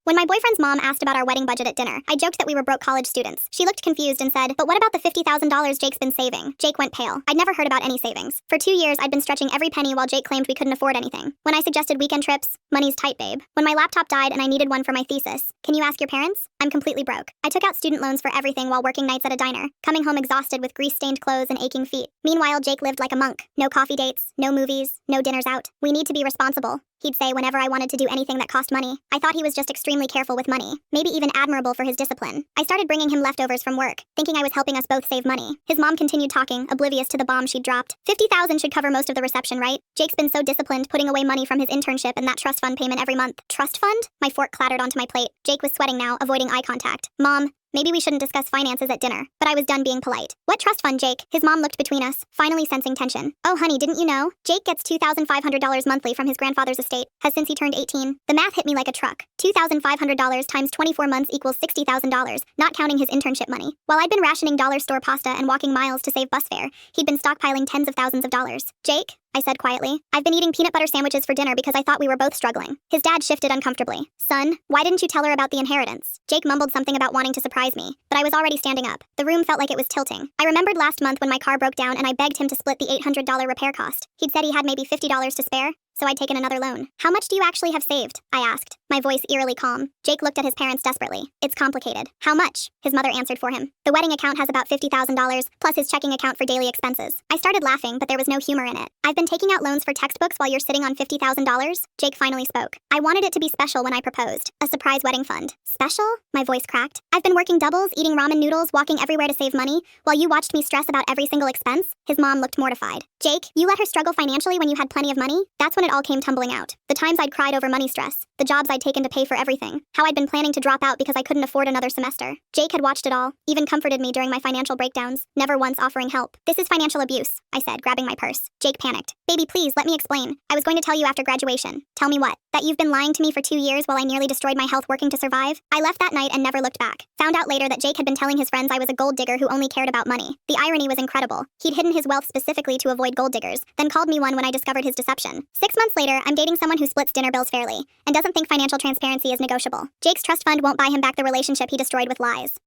When my boyfriend's mom asked about our wedding budget at dinner, I joked that we were broke college students. She looked confused and said, "But what about the $50,000 Jake's been saving?" Jake went pale. I'd never heard about any savings. For 2 years, I'd been stretching every penny while Jake claimed we couldn't afford anything. When I suggested weekend trips, money's tight, babe. When my laptop died and I needed one for my thesis, can you ask your parents? I'm completely broke. I took out student loans for everything while working nights at a diner, coming home exhausted with grease-stained clothes and aching feet. Meanwhile, Jake lived like a monk. No coffee dates, no movies, no dinners out. We need to be responsible, he'd say whenever I wanted to do anything that cost money. I thought he was just extremely careful with money, maybe even admirable for his discipline. I started bringing him leftovers from work, thinking I was helping us both save money. His mom continued talking, oblivious to the bomb she'd dropped. 50,000 should cover most of the reception, right? Jake's been so disciplined, putting away money from his internship and that trust fund payment every month. Trust fund? My fork clattered onto my plate. Jake was sweating now, avoiding eye contact. Mom, maybe we shouldn't discuss finances at dinner, but I was done being polite. What trust fund, Jake? His mom looked between us, finally sensing tension. Oh honey, didn't you know? Jake gets $2,500 monthly from his grandfather's estate, has since he turned 18. The math hit me like a truck. $2,500 times 24 months equals $60,000, not counting his internship money. While I'd been rationing dollar store pasta and walking miles to save bus fare, he'd been stockpiling tens of thousands of dollars. Jake, I said quietly, I've been eating peanut butter sandwiches for dinner because I thought we were both struggling. His dad shifted uncomfortably. Son, why didn't you tell her about the inheritance? Jake mumbled something about wanting to surprise me, but I was already standing up. The room felt like it was tilting. I remembered last month when my car broke down and I begged him to split the $800 repair cost. He'd said he had maybe $50 to spare, so I'd taken another loan. How much do you actually have saved? I asked, my voice eerily calm. Jake looked at his parents desperately. It's complicated. How much? His mother answered for him. The wedding account has about $50,000, plus his checking account for daily expenses. I started laughing, but there was no humor in it. I've been taking out loans for textbooks while you're sitting on $50,000? Jake finally spoke. I wanted it to be special when I proposed. A surprise wedding fund. Special? My voice cracked. I've been working doubles, eating ramen noodles, walking everywhere to save money, while you watched me stress about every single expense? His mom looked mortified. Jake, you let her struggle financially when you had plenty of money? That's when it all came tumbling out. The times I'd cried over money stress, the jobs I'd taken to pay for everything, how I'd been planning to drop out because I couldn't afford another semester. Jake had watched it all, even comforted me during my financial breakdowns, never once offering help. This is financial abuse, I said, grabbing my purse. Jake panicked. Baby, please, let me explain. I was going to tell you after graduation. Tell me what? That you've been lying to me for 2 years while I nearly destroyed my health working to survive? I left that night and never looked back. Found out later that Jake had been telling his friends I was a gold digger who only cared about money. The irony was incredible. He'd hidden his wealth specifically to avoid gold diggers, then called me one when I discovered his deception. 6 months later, I'm dating someone who splits dinner bills fairly, and doesn't think financial transparency is negotiable. Jake's trust fund won't buy him back the relationship he destroyed with lies.